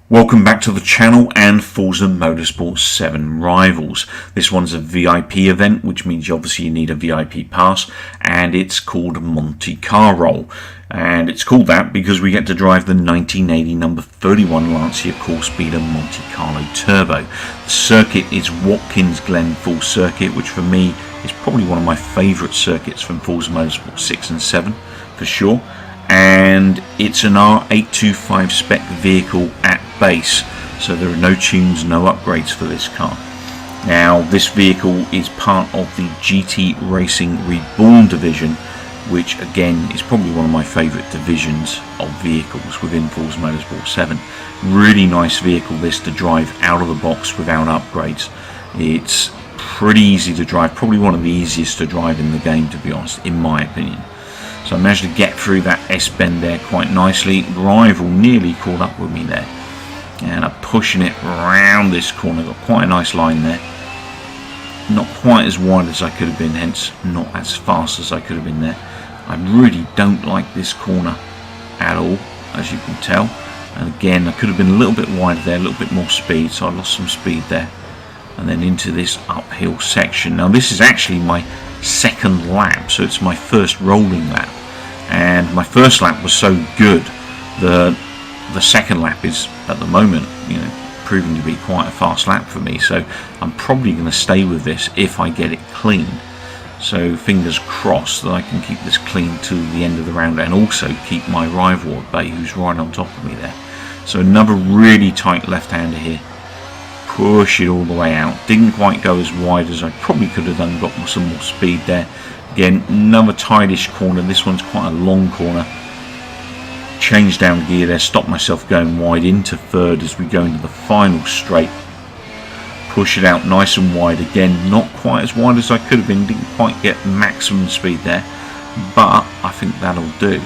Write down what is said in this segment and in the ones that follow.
Welcome back to the channel and Forza Motorsport 7 Rivals. This one's a VIP event, which means obviously you need a VIP pass, and it's called Monte Car Roll. And it's called that because we get to drive the 1980 number 31 Lancia Core Speeder Monte Carlo Turbo. The circuit is Watkins Glen full circuit, which for me is probably one of my favourite circuits from Forza Motorsport 6 and 7 for sure. And it's an R825 spec vehicle at base, so there are no tunes, no upgrades for this car. Now this vehicle is part of the GT Racing Reborn division, which again is probably one of my favourite divisions of vehicles within Forza Motorsport 7. Really nice vehicle this to drive out of the box without upgrades. It's pretty easy to drive, probably one of the easiest to drive in the game, to be honest, in my opinion. So I managed to get through that S-bend there quite nicely. Rival nearly caught up with me there. And I'm pushing it around this corner. Got quite a nice line there. Not quite as wide as I could have been, hence not as fast as I could have been there. I really don't like this corner at all, as you can tell. And again, I could have been a little bit wider there, a little bit more speed, so I lost some speed there. And then into this uphill section. Now this is actually my second lap, so it's my first rolling lap, and my first lap was so good the second lap is at the moment, you know, proving to be quite a fast lap for me, so I'm probably going to stay with this if I get it clean. So fingers crossed that I can keep this clean to the end of the round and also keep my rival at bay, who's right on top of me there. So another really tight left-hander here. Push it all the way out. Didn't quite go as wide as I probably could have done. Got some more speed there. Again, another tightish corner. This one's quite a long corner. Changed down gear there. Stopped myself going wide into third as we go into the final straight. Push it out nice and wide. Again, not quite as wide as I could have been. Didn't quite get maximum speed there, but I think that'll do.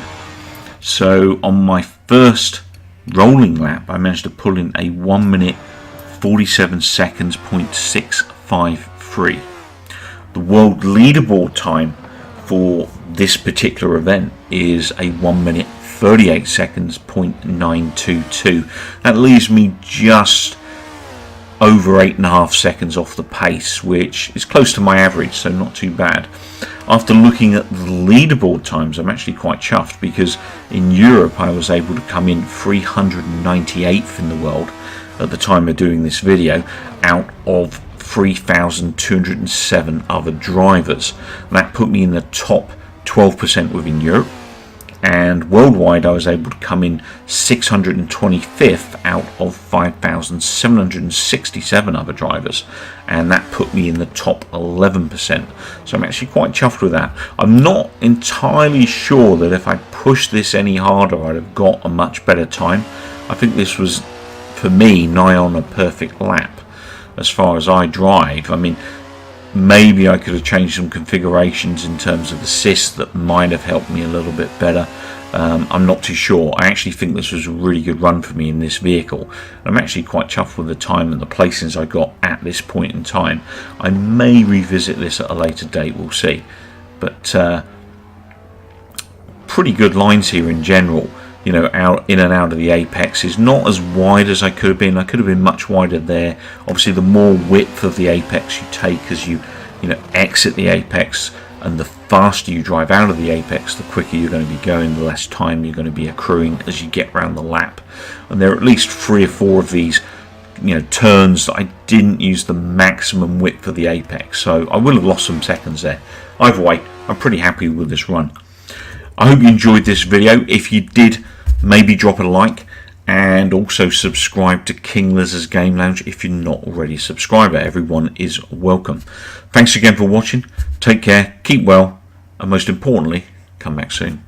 So on my first rolling lap, I managed to pull in a 1 minute 47 seconds .653. The world leaderboard time for this particular event is a 1 minute 38 seconds .922. That leaves me just over 8.5 seconds off the pace, which is close to my average, so not too bad. After looking at the leaderboard times, I'm actually quite chuffed because in Europe I was able to come in 398th in the world at the time of doing this video, out of 3,207 other drivers. That put me in the top 12% within Europe, and worldwide I was able to come in 625th out of 5,767 other drivers, and that put me in the top 11%. So I'm actually quite chuffed with that. I'm not entirely sure that if I pushed this any harder I'd have got a much better time. I think this was, for me, nigh on a perfect lap as far as I drive. I mean, maybe I could have changed some configurations in terms of assist that might have helped me a little bit better. I'm not too sure. I actually think this was a really good run for me in this vehicle. I'm actually quite chuffed with the time and the placings I got at this point in time. I may revisit this at a later date, we'll see. But pretty good lines here in general. You know, out in and out of the apex is not as wide as I could have been. I could have been much wider there. Obviously, the more width of the apex you take as you exit the apex, and the faster you drive out of the apex, the quicker you're going to be going, the less time you're going to be accruing as you get around the lap. And there are at least 3 or 4 of these, turns that I didn't use the maximum width of the apex, so I will have lost some seconds there. Either way, I'm pretty happy with this run. I hope you enjoyed this video. If you did, maybe drop a like and also subscribe to King Liz's Game Lounge if you're not already a subscriber. Everyone is welcome. Thanks again for watching. Take care, keep well, and most importantly, come back soon.